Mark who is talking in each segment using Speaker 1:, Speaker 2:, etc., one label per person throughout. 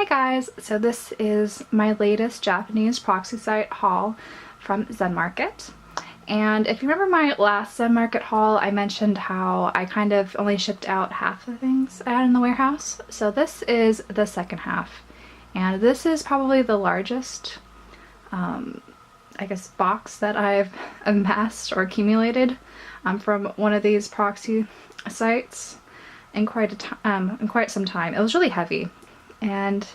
Speaker 1: Hi guys! So this is my latest Japanese proxy site haul from Zenmarket. And if you remember my last Zenmarket haul, I mentioned how I kind of only shipped out half the things I had in the warehouse. So this is the second half. And this is probably the largest, I guess, box that I've amassed or accumulated from one of these proxy sites in quite some time. It was really heavy. And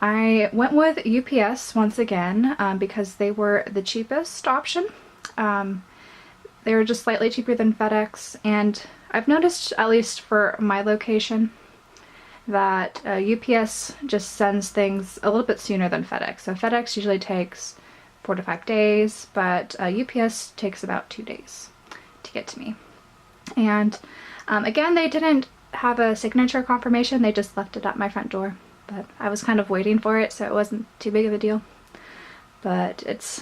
Speaker 1: I went with UPS once again because they were the cheapest option. They were just slightly cheaper than FedEx, and I've noticed, at least for my location, that UPS just sends things a little bit sooner than FedEx. So FedEx usually takes 4 to 5 days, but UPS takes about 2 days to get to me. And again, they didn't have a signature confirmation, they just left it at my front door. But I was kind of waiting for it, so it wasn't too big of a deal. But it's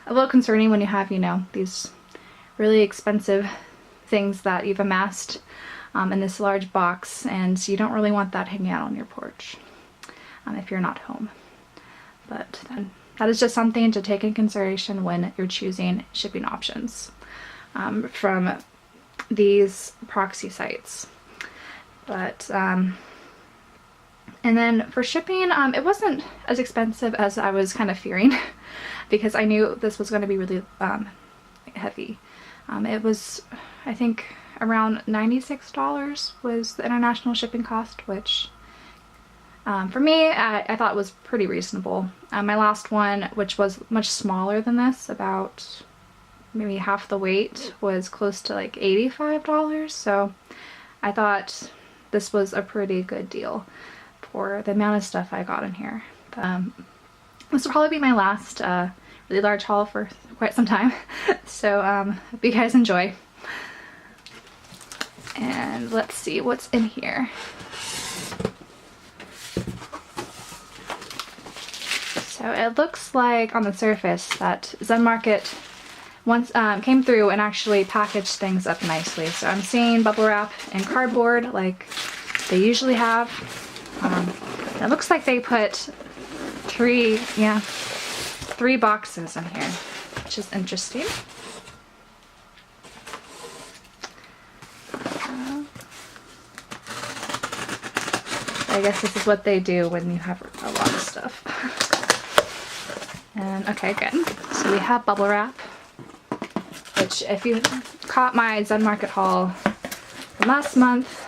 Speaker 1: a little concerning when you have, you know, these really expensive things that you've amassed in this large box, and you don't really want that hanging out on your porch if you're not home. But then that is just something to take in consideration when you're choosing shipping options from these proxy sites. But and then for shipping, it wasn't as expensive as I was kind of fearing because I knew this was going to be really heavy. It was, I think, around $96 was the international shipping cost, which for me, I thought was pretty reasonable. My last one, which was much smaller than this, about maybe half the weight, was close to like $85. So I thought this was a pretty good deal for the amount of stuff I got in here. This will probably be my last really large haul for quite some time. So hope you guys enjoy. And let's see what's in here. So it looks like on the surface that Zenmarket once came through and actually packaged things up nicely. So I'm seeing bubble wrap and cardboard like they usually have. It looks like they put three boxes in here, which is interesting. I guess this is what they do when you have a lot of stuff. And okay, good. So we have bubble wrap, which if you caught my Zenmarket haul from last month,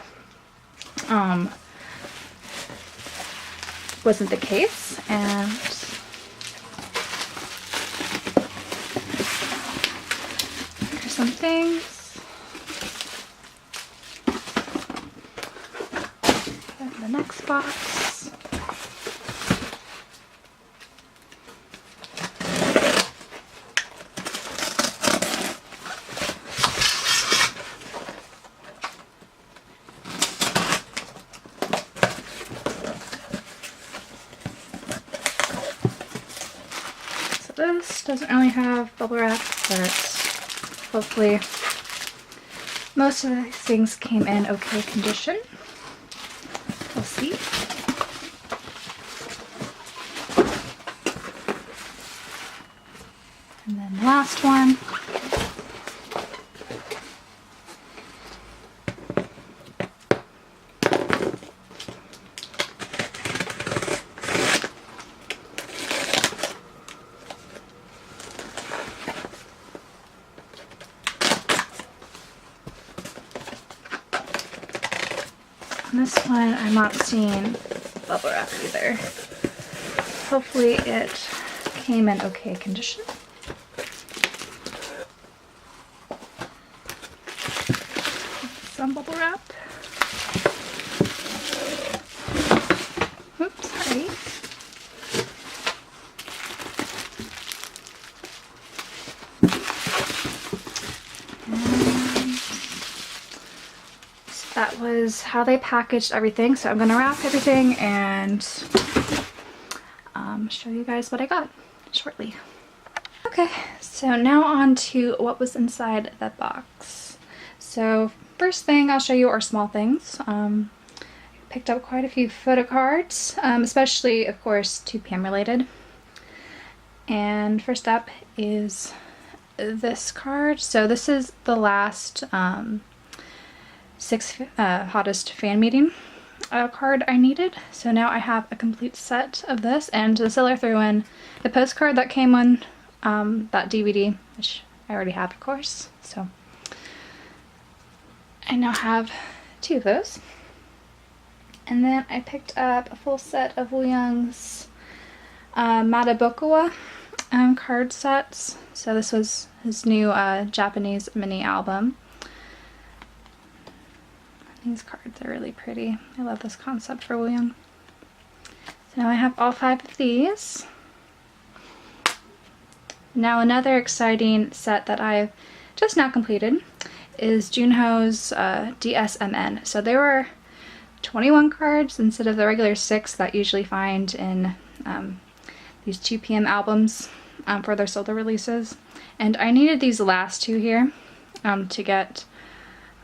Speaker 1: wasn't the case. And here's some things. And the next box. This doesn't really have bubble wrap, but hopefully most of these things came in okay condition. We'll see. And then the last one. This one, I'm not seeing bubble wrap either. Hopefully it came in okay condition. Some bubble wrap. Oops, sorry. That was how they packaged everything. So I'm gonna wrap everything and show you guys what I got shortly. Okay, so now on to what was inside that box. So first thing I'll show you are small things. picked up quite a few Photocards, especially, of course, 2PM related. And first up is this card. So this is the last 6 hottest fan meeting card I needed. So now I have a complete set of this, and the seller threw in the postcard that came on that DVD, which I already have, of course. So I now have 2 of those. And then I picked up a full set of Wooyoung's Madabokawa card sets. So this was his new Japanese mini album. These cards are really pretty. I love this concept for Wooyoung. So now I have all 5 of these. Now another exciting set that I've just now completed is Jinho's DSMN. So there were 21 cards instead of the regular 6 that you usually find in these 2PM albums for their solo releases. And I needed these last 2 here to get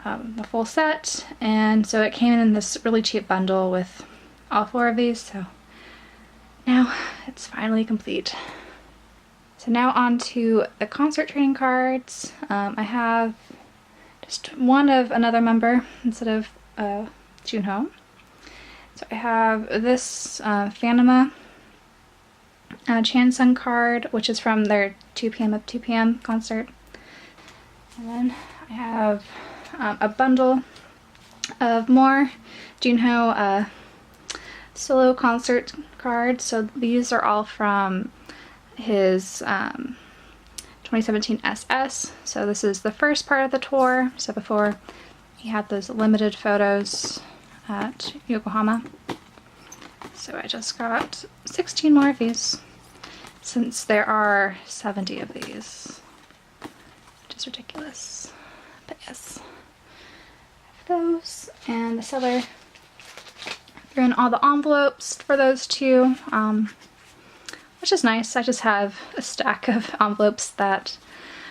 Speaker 1: the full set, and so it came in this really cheap bundle with all 4 of these, so now it's finally complete. So now on to the concert trading cards. I have just one of another member instead of Jinho. So I have this Phanoma Chansung card, which is from their 2PM of 2PM concert. And then I have a bundle of more Jinho solo concert cards. So these are all from his 2017 SS. So this is the first part of the tour. So before he had those limited photos at Yokohama. So I just got 16 more of these, since there are 70 of these, which is ridiculous. But yes, I have those, and the seller threw in all the envelopes for those 2, which is nice. I just have a stack of envelopes that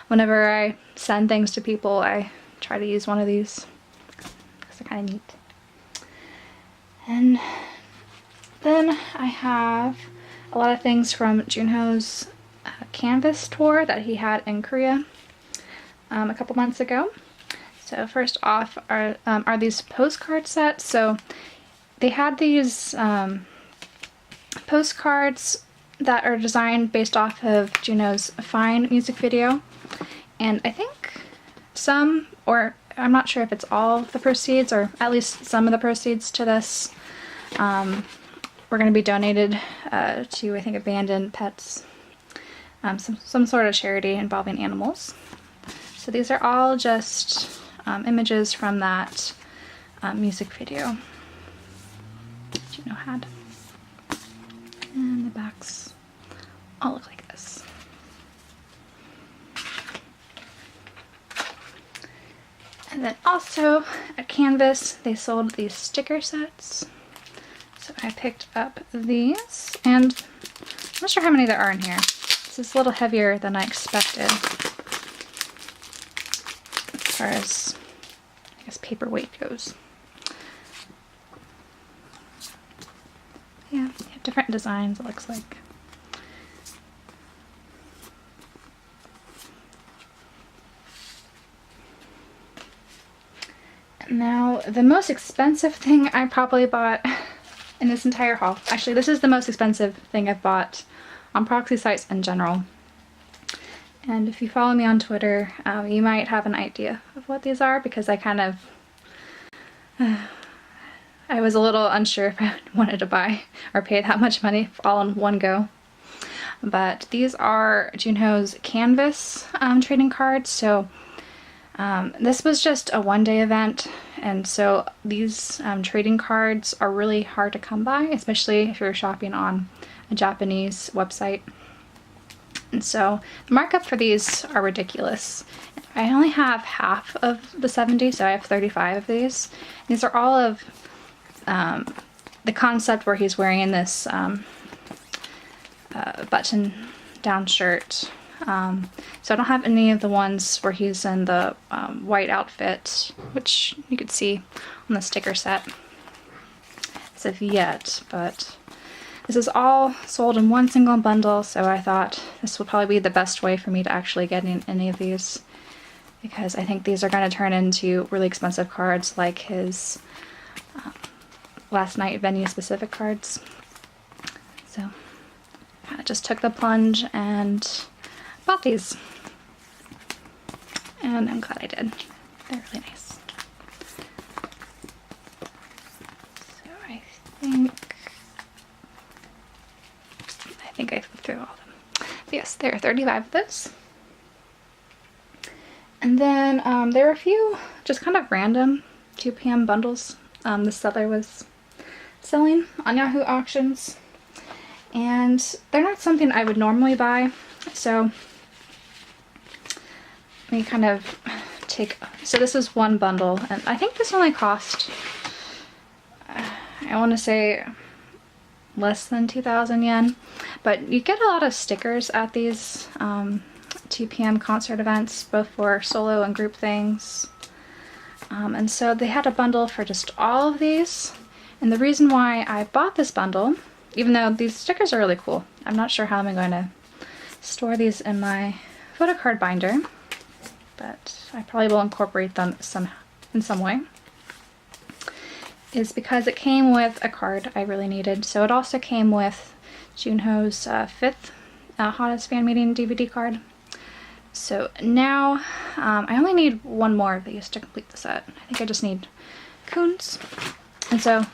Speaker 1: whenever I send things to people, I try to use one of these because they're kind of neat. And then I have a lot of things from Jinho's Canvas tour that he had in Korea a couple months ago. So first off are these postcard sets. So they had these postcards that are designed based off of Juno's Fine music video, and I think some, or I'm not sure if it's all the proceeds, or at least some of the proceeds to this were going to be donated to, I think, abandoned pets, some sort of charity involving animals. So these are all just images from that music video Juno had. And the backs all look like this. And then also at Canvas, they sold these sticker sets. So I picked up these, and I'm not sure how many there are in here. This is a little heavier than I expected as far as, I guess, paper weight goes. Yeah, they have different designs, it looks like. Now, the most expensive thing I probably bought in this entire haul, actually this is the most expensive thing I've bought on Proxy sites in general. And if you follow me on Twitter, you might have an idea of what these are, because I kind of, I was a little unsure if I wanted to buy or pay that much money all in one go. But these are Jinho's Canvas trading cards. So this was just a one-day event, and so these trading cards are really hard to come by, especially if you're shopping on a Japanese website. And so the markup for these are ridiculous. I only have half of the 70, so I have 35 of these. These are all of the concept where he's wearing this button-down shirt. So I don't have any of the ones where he's in the white outfit, which you could see on the sticker set. of yet, but this is all sold in one single bundle, so I thought this would probably be the best way for me to actually get in any of these, because I think these are going to turn into really expensive cards like his last night venue specific cards. So I just took the plunge and bought these, and I'm glad I did. They're really nice. So I think I flipped through all of them. But yes, there are 35 of those. And then there were a few just kind of random 2 p.m. bundles the seller was selling on Yahoo Auctions. And they're not something I would normally buy, so let me kind of so this is one bundle, and I think this only cost, I want to say less than 2,000 yen, but you get a lot of stickers at these 2 p.m. concert events, both for solo and group things. And so they had a bundle for just all of these, and the reason why I bought this bundle, even though these stickers are really cool, I'm not sure how I'm going to store these in my photocard binder, but I probably will incorporate them in some way, is because it came with a card I really needed. So it also came with Jinho's 5th Hottest Fan Meeting DVD card. So now I only need one more of these to complete the set. I think I just need Coons. And so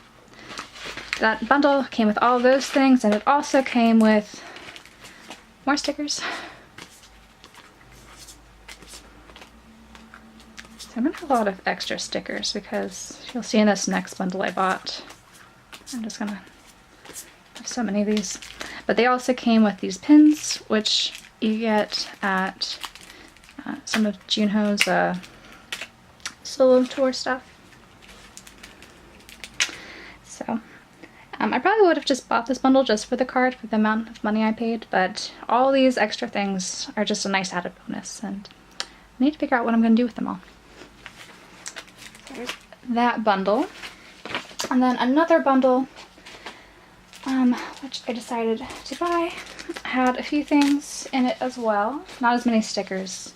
Speaker 1: that bundle came with all of those things, and it also came with more stickers. So I'm gonna have a lot of extra stickers because you'll see in this next bundle I bought. I'm just gonna have so many of these. But they also came with these pins, which you get at some of Jinho's solo tour stuff. So I probably would have just bought this bundle just for the card, for the amount of money I paid, but all these extra things are just a nice added bonus, and I need to figure out what I'm going to do with them all. So there's that bundle. And then another bundle, which I decided to buy, had a few things in it as well. Not as many stickers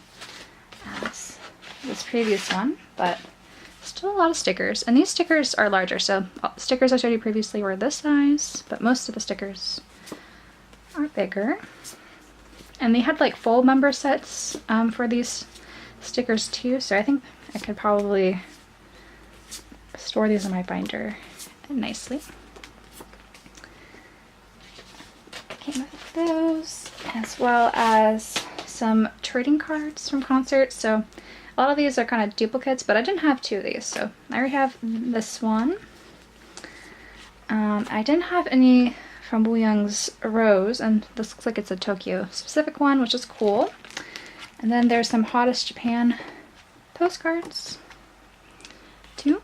Speaker 1: as this previous one, but still a lot of stickers. And these stickers are larger, so stickers I showed you previously were this size, but most of the stickers are bigger. And they had like full member sets for these stickers too, so I think I could probably store these in my binder nicely. Came with those, as well as some trading cards from concerts. So a lot of these are kind of duplicates, but I didn't have 2 of these, so I already have this one. I didn't have any from Wooyoung's Rose, and this looks like it's a Tokyo specific one, which is cool. And then there's some Hottest Japan postcards too.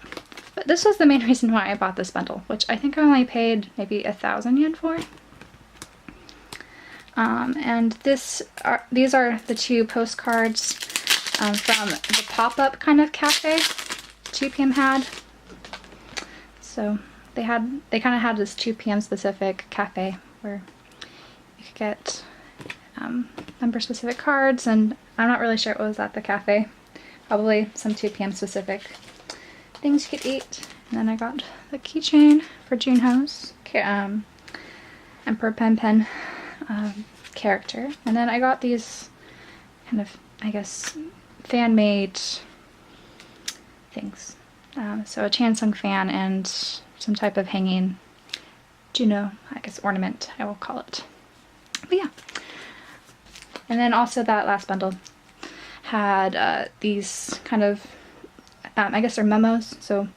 Speaker 1: But this was the main reason why I bought this bundle, which I think I only paid maybe 1,000 yen for. And these are the 2 postcards from the pop-up kind of cafe 2 p.m. had. So they kind of had this 2 p.m. specific cafe where you could get member specific cards, and I'm not really sure what was at the cafe. Probably some 2 p.m. specific things you could eat. And then I got the keychain for Jinho's Emperor Pen character. And then I got these kind of, I guess, fan-made things. So a Chansung fan and some type of hanging Juno, I guess, ornament, I will call it. But yeah. And then also that last bundle had these kind of, I guess they're memos. So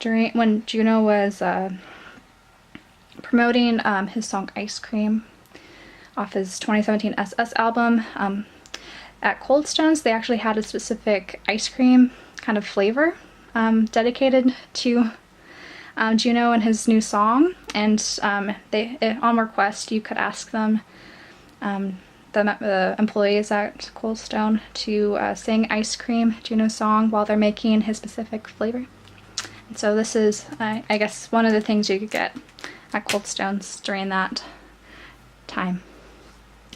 Speaker 1: when Juno was promoting his song Ice Cream off his 2017 SS album, at Cold Stones they actually had a specific ice cream kind of flavor dedicated to Juno and his new song, and on request you could ask them, the employees at Cold Stone, to sing Ice Cream, Juno's song, while they're making his specific flavor. And so this is, I guess, one of the things you could get at Cold Stones during that time.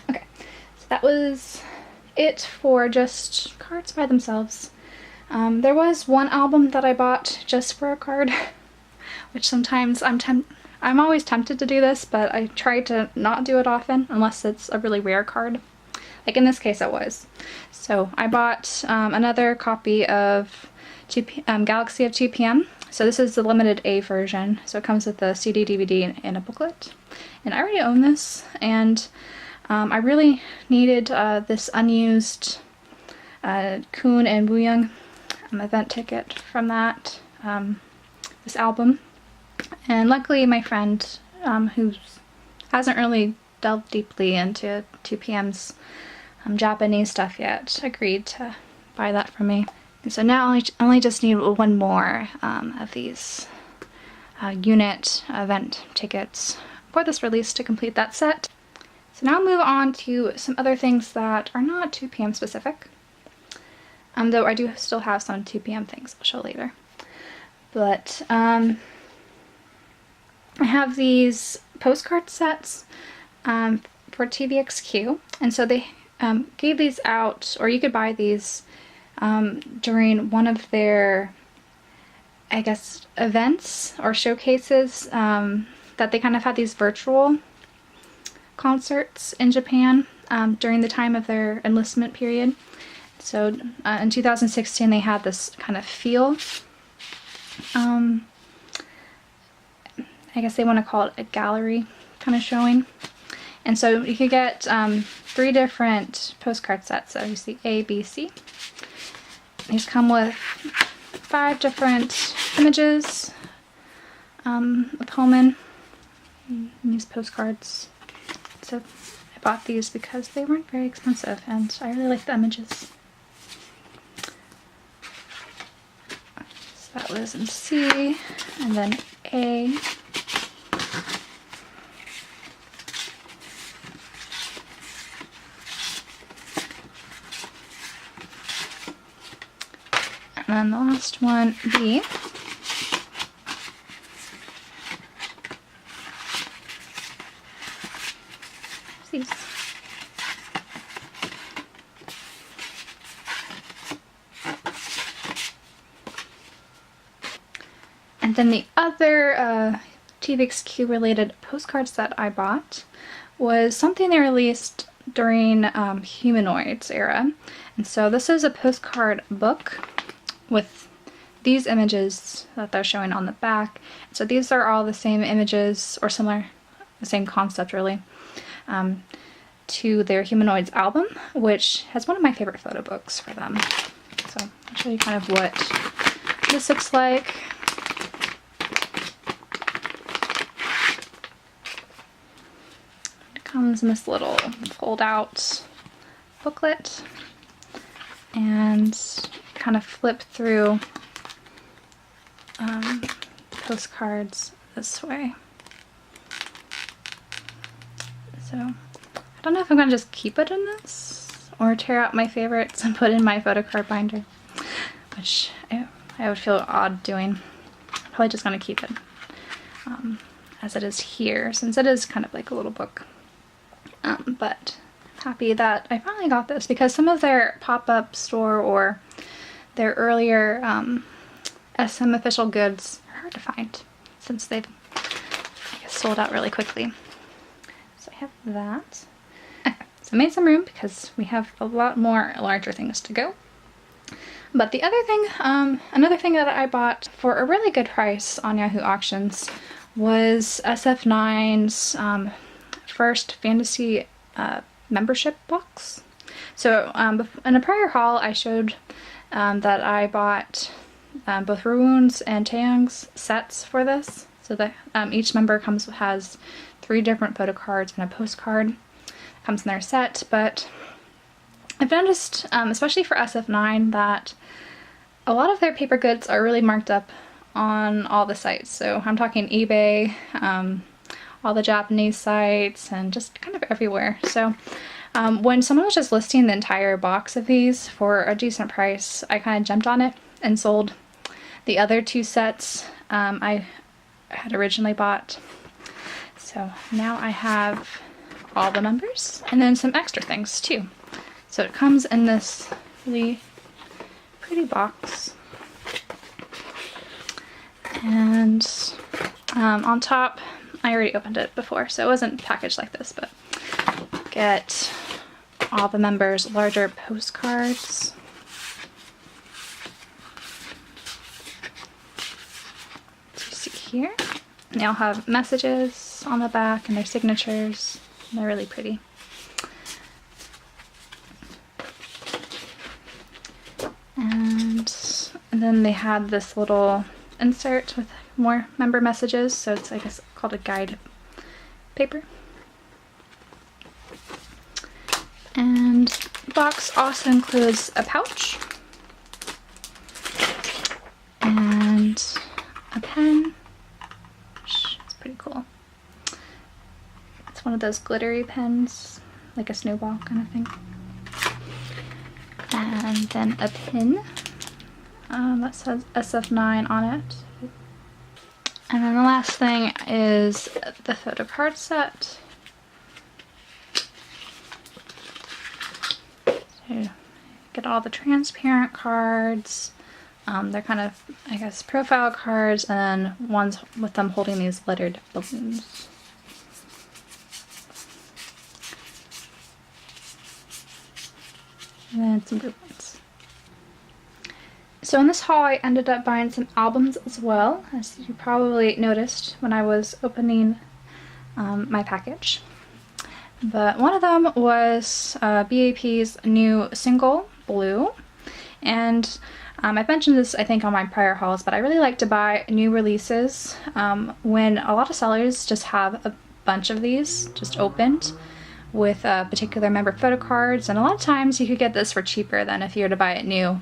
Speaker 1: Okay, so that was it for just cards by themselves. There was one album that I bought just for a card, which sometimes I'm always tempted to do this, but I try to not do it often unless it's a really rare card. Like in this case it was. So I bought another copy of Galaxy of 2 PM. So this is the limited A version. So it comes with a CD, DVD, and a booklet. And I already own this, and I really needed this unused Kun and Wooyoung event ticket from that, this album. And luckily my friend, who hasn't really delved deeply into 2 PM's Japanese stuff yet, agreed to buy that for me. And so now I only just need one more of these unit event tickets for this release to complete that set. So now I'll move on to some other things that are not 2 PM specific. Though I do still have some 2 PM things I'll show later. But I have these postcard sets for TVXQ, and so they gave these out, or you could buy these during one of their, I guess, events or showcases that they kind of had these virtual concerts in Japan during the time of their enlistment period. So in 2016 they had this kind of feel, I guess they want to call it a gallery kind of showing. And so you could get 3 different postcard sets. So you see A, B, C. These come with 5 different images of Homan in these postcards. So I bought these because they weren't very expensive and I really like the images. So that was in C, and then A. And then the last one, B. These. And then the other TVXQ related postcards that I bought was something they released during humanoids era. And so this is a postcard book with these images that they're showing on the back. So these are all the same images, or similar, the same concept really, to their humanoids album, which has one of my favorite photo books for them. So I'll show you kind of what this looks like. It comes in this little fold out booklet, and kind of flip through postcards this way. So I don't know if I'm gonna just keep it in this or tear out my favorites and put in my photo card binder, which I would feel odd doing. I'm probably just gonna keep it as it is here, since it is kind of like a little book. But I'm happy that I finally got this, because some of their pop-up store or their earlier SM official goods are hard to find, since they've, I guess, sold out really quickly. So I have that. Okay, so I made some room because we have a lot more larger things to go. But the other thing, another thing that I bought for a really good price on Yahoo Auctions was SF9's first fantasy membership box. So in a prior haul I showed that I bought both Ruun's and Taeyong's sets for this. So that each member has 3 different photo cards and a postcard. Comes in their set, but I've noticed, especially for SF9, that a lot of their paper goods are really marked up on all the sites. So I'm talking eBay, all the Japanese sites, and just kind of everywhere. So when someone was just listing the entire box of these for a decent price, I kind of jumped on it and sold The other two sets I had originally bought. So now I have all the members and then some extra things too. So it comes in this really pretty box. And on top, I already opened it before, so it wasn't packaged like this, but get all the members' larger postcards. As you see here, they all have messages on the back and their signatures. They're really pretty. And then they had this little insert with more member messages, so it's, I guess, called a guide paper. And the box also includes a pouch and a pen, which is pretty cool. It's one of those glittery pens, like a snowball kind of thing. And then a pin that says SF9 on it. And then the last thing is the Photocard set. So get all the transparent cards. They're kind of, I guess, profile cards, and then ones with them holding these lettered balloons. And then some group ones. So in this haul, I ended up buying some albums as well, as you probably noticed when I was opening my package. But one of them was B.A.P's new single, Blue. And I mentioned this, I think, on my prior hauls, but I really like to buy new releases when a lot of sellers just have a bunch of these just opened with particular member photo cards. And a lot of times you could get this for cheaper than if you were to buy it new.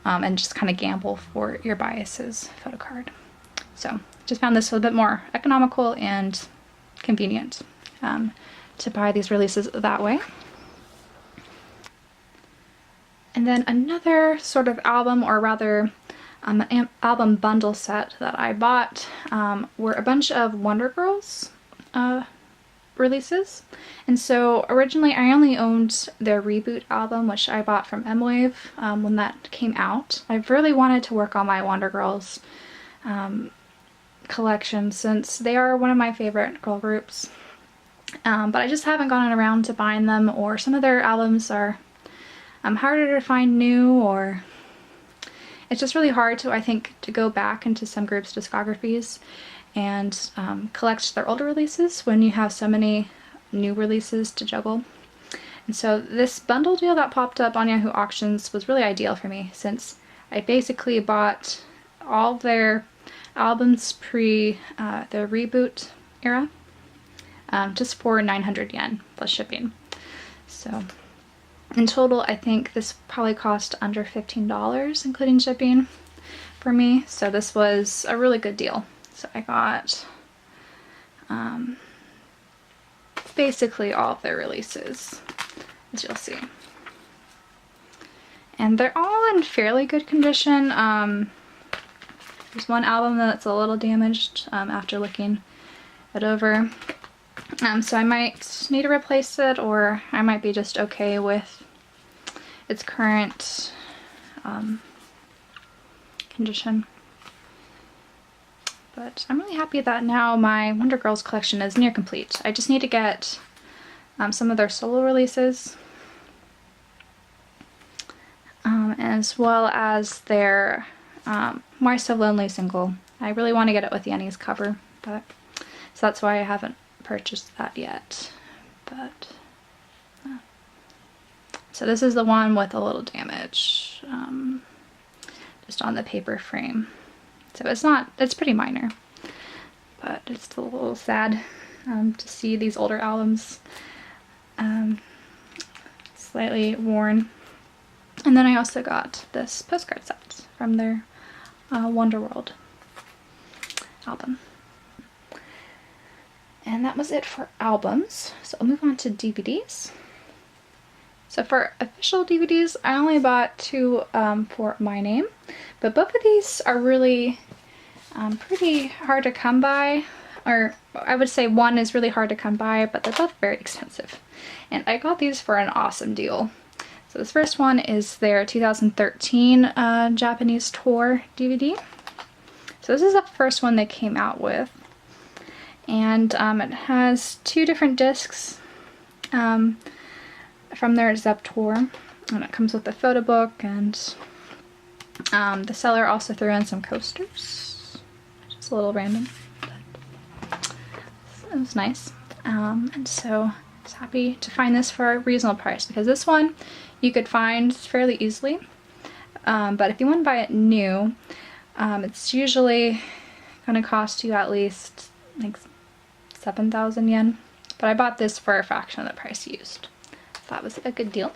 Speaker 1: And just kind of gamble for your biases photo card. So just found this a little bit more economical and convenient to buy these releases that way. And then another sort of album, or rather an album bundle set that I bought were a bunch of Wonder Girls releases. And so originally I only owned their Reboot album, which I bought from MWave when that came out. I've really wanted to work on my Wonder Girls collection since they are one of my favorite girl groups. But I just haven't gotten around to buying them, or some of their albums are harder to find new, or it's just really hard to, I think, to go back into some groups' discographies and collect their older releases when you have so many new releases to juggle. And so this bundle deal that popped up on Yahoo Auctions was really ideal for me, since I basically bought all their albums pre their Reboot era just for 900 yen plus shipping. So in total, I think this probably cost under $15 including shipping for me, so this was a really good deal. So I got basically all of their releases, as you'll see. And they're all in fairly good condition. There's one album that's a little damaged after looking it over. So I might need to replace it, or I might be just okay with its current condition. But I'm really happy that now my Wonder Girls collection is near complete. I just need to get some of their solo releases, as well as their Why So Lonely single. I really want to get it with Yanni's cover, but so that's why I haven't purchased that yet. But so this is the one with a little damage just on the paper frame. So it's pretty minor, but it's a little sad to see these older albums slightly worn. And then I also got this postcard set from their Wonderworld album. And that was it for albums. So I'll move on to DVDs. So for official DVDs, I only bought 2 for MYNAME, but both of these are really pretty hard to come by, or I would say one is really hard to come by, but they're both very expensive. And I got these for an awesome deal. So this first one is their 2013 Japanese tour DVD. So this is the first one they came out with. And it has 2 different discs from their Zepp tour. And it comes with a photo book, and the seller also threw in some coasters. Just a little random, but it was nice. And so I was happy to find this for a reasonable price, because this one you could find fairly easily. But if you want to buy it new, it's usually going to cost you at least like 7,000 yen. But I bought this for a fraction of the price used. That was a good deal.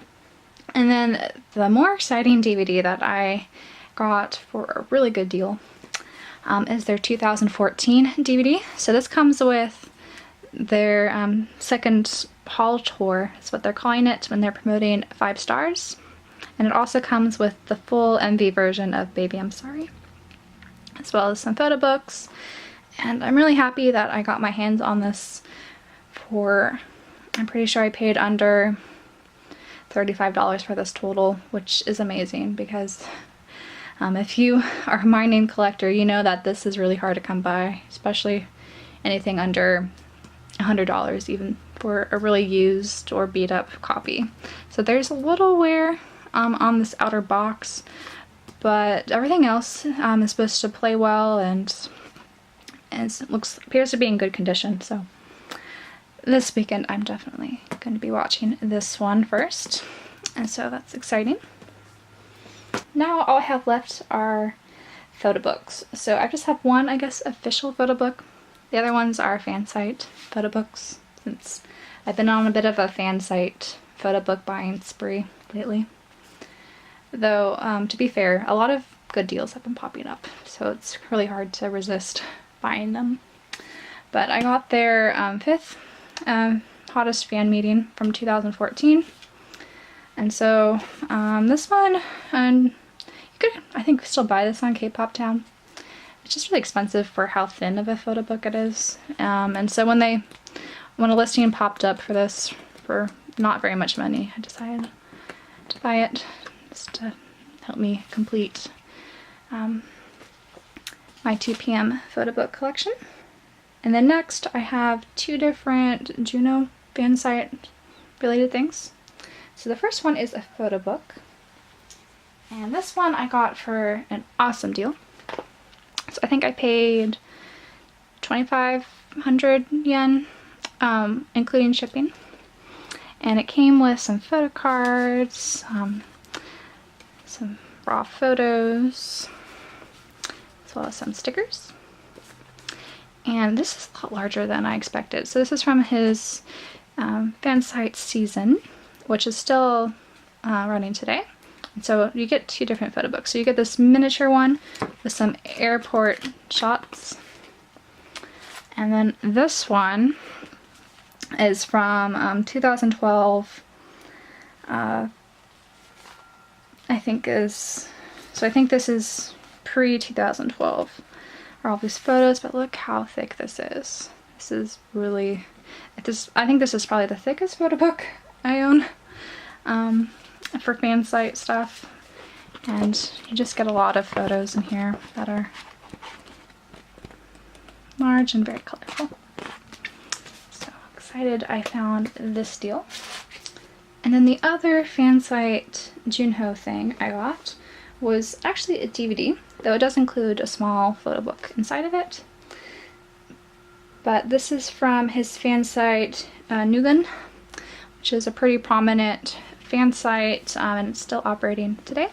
Speaker 1: And then the more exciting DVD that I got for a really good deal is their 2014 DVD. So this comes with their second hall tour, is what they're calling it when they're promoting 5 stars. And it also comes with the full MV version of Baby I'm Sorry, as well as some photo books. And I'm really happy that I got my hands on this for, I'm pretty sure I paid under $35 for this total, which is amazing, because if you are a MYNAME collector, you know that this is really hard to come by, especially anything under $100, even for a really used or beat up copy. So there's a little wear on this outer box, but everything else is supposed to play well, and it appears to be in good condition. So this weekend I'm definitely going to be watching this one first, and so that's exciting. Now all I have left are photo books. So I just have one, I guess, official photo book. The other ones are Fansite photo books, since I've been on a bit of a Fansite photo book buying spree lately. Though, to be fair, a lot of good deals have been popping up, so it's really hard to resist buying them. But I got their 5th hottest fan meeting from 2014. And so this one, you could, I think, still buy this on Kpop Town. It's just really expensive for how thin of a photo book it is. And so when a listing popped up for this for not very much money, I decided to buy it just to help me complete my 2 p.m. photo book collection. And then next I have 2 different Juno Fansite related things. So the first one is a photo book, and this one I got for an awesome deal. So I think I paid 2,500 yen, including shipping. And it came with some Photocards, some raw photos, as well as some stickers. And this is a lot larger than I expected. So this is from his Fansite season, which is still running today. And so you get 2 different photo books. So you get this miniature one with some airport shots. And then this one is from 2012. I think this is pre-2012 are all these photos, but look how thick this is. This is really, I think this is probably the thickest photo book I own for Fansite stuff. And you just get a lot of photos in here that are large and very colorful. So excited I found this deal. And then the other Fansite Jinho thing I got was actually a DVD, though it does include a small photo book inside of it. But this is from his Fansite Nugan, which is a pretty prominent Fansite, and it's still operating today.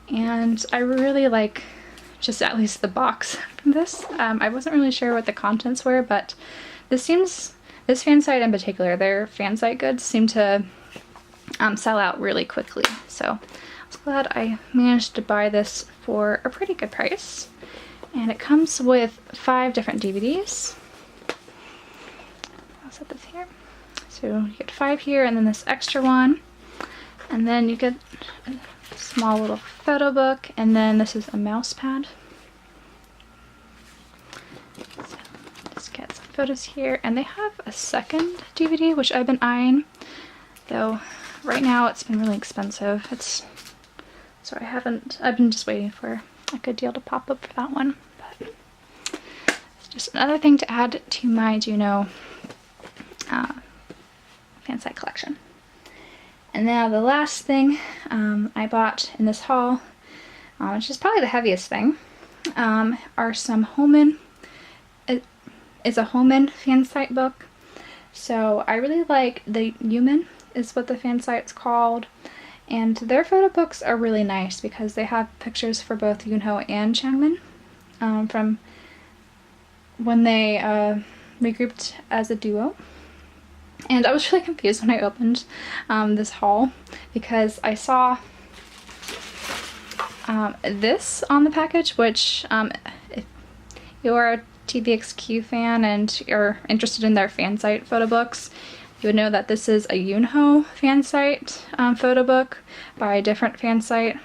Speaker 1: And I really like just at least the box from this. I wasn't really sure what the contents were, but this Fansite in particular, their Fansite goods seem to sell out really quickly. So I was glad I managed to buy this for a pretty good price. And it comes with 5 different DVDs. I'll set this here. So you get 5 here, and then this extra one And then you get a small little photo book, and then this is a mouse pad. So just get some photos here, and they have a second DVD, which I've been eyeing, though right now it's been really expensive. So I've been just waiting for a good deal to pop up for that one. But it's just another thing to add to my Juno Fansite collection. And now the last thing I bought in this haul, which is probably the heaviest thing, are some it's a Homan Fansite book. So I really like the Human is what the Fansite's called. And their photo books are really nice because they have pictures for both Jinho and Changmin from when they regrouped as a duo. And I was really confused when I opened this haul because I saw this on the package, which if you're a TVXQ fan and you're interested in their Fansite photo books, you would know that this is a Jinho Fansite photo book by a different Fansite.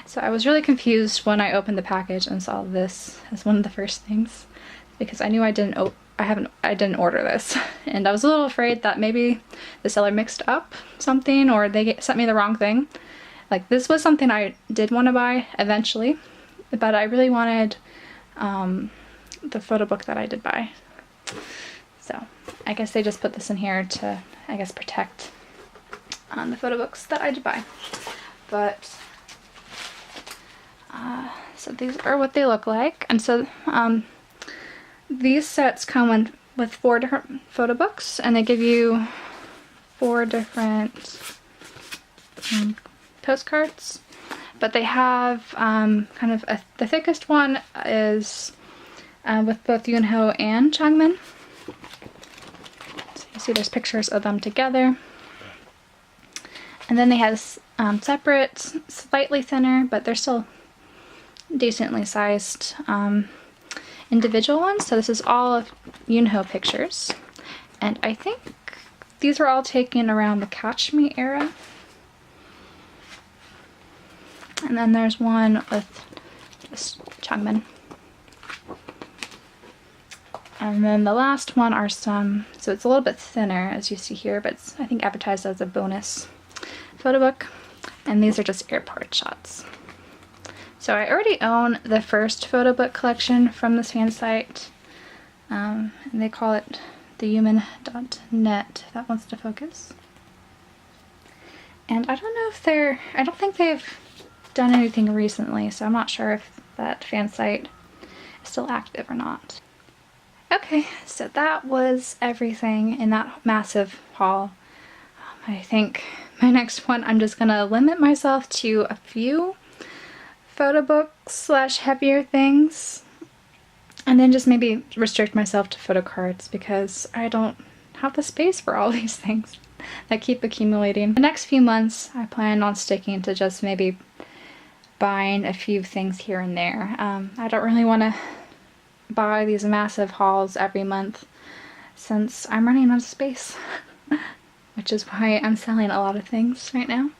Speaker 1: So I was really confused when I opened the package and saw this as one of the first things, because I knew I didn't order this, and I was a little afraid that maybe the seller mixed up something or they sent me the wrong thing. Like, this was something I did want to buy eventually, but I really wanted the photo book that I did buy. So I guess they just put this in here to, I guess, protect the photo books that I did buy. But so these are what they look like. And so these sets come with 4 different photo books, and they give you 4 different postcards. But they have kind of the thickest one is with both Jinho and Changmin. So you see there's pictures of them together. And then they have separate, slightly thinner, but they're still decently sized individual ones. So this is all of Jinho pictures. And I think these were all taken around the Catch Me era. And then there's one with just Changmin. And then the last one are some, so it's a little bit thinner as you see here, but it's, I think, advertised as a bonus photo book. And these are just airport shots. So I already own the first photo book collection from this Fansite. And they call it the human.net, if that wants to focus. And I don't know if I don't think they've done anything recently, so I'm not sure if that Fansite is still active or not. Okay, so that was everything in that massive haul. I think my next one, I'm just gonna limit myself to a few photo books slash heavier things, and then just maybe restrict myself to Photocards because I don't have the space for all these things that keep accumulating. The next few months I plan on sticking to just maybe buying a few things here and there. I don't really want to buy these massive hauls every month since I'm running out of space, which is why I'm selling a lot of things right now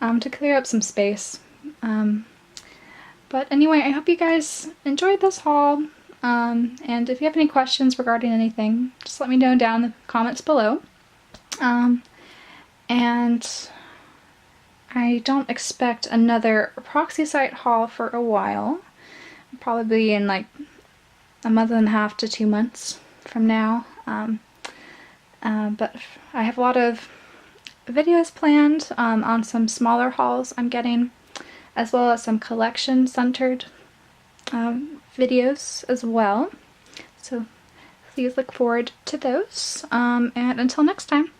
Speaker 1: to clear up some space. But anyway, I hope you guys enjoyed this haul, and if you have any questions regarding anything, just let me know down in the comments below. And I don't expect another Proxy site haul for a while, probably in like a month and a half to 2 months from now. But I have a lot of videos planned on some smaller hauls I'm getting, as well as some collection-centered videos as well. So please look forward to those. And until next time.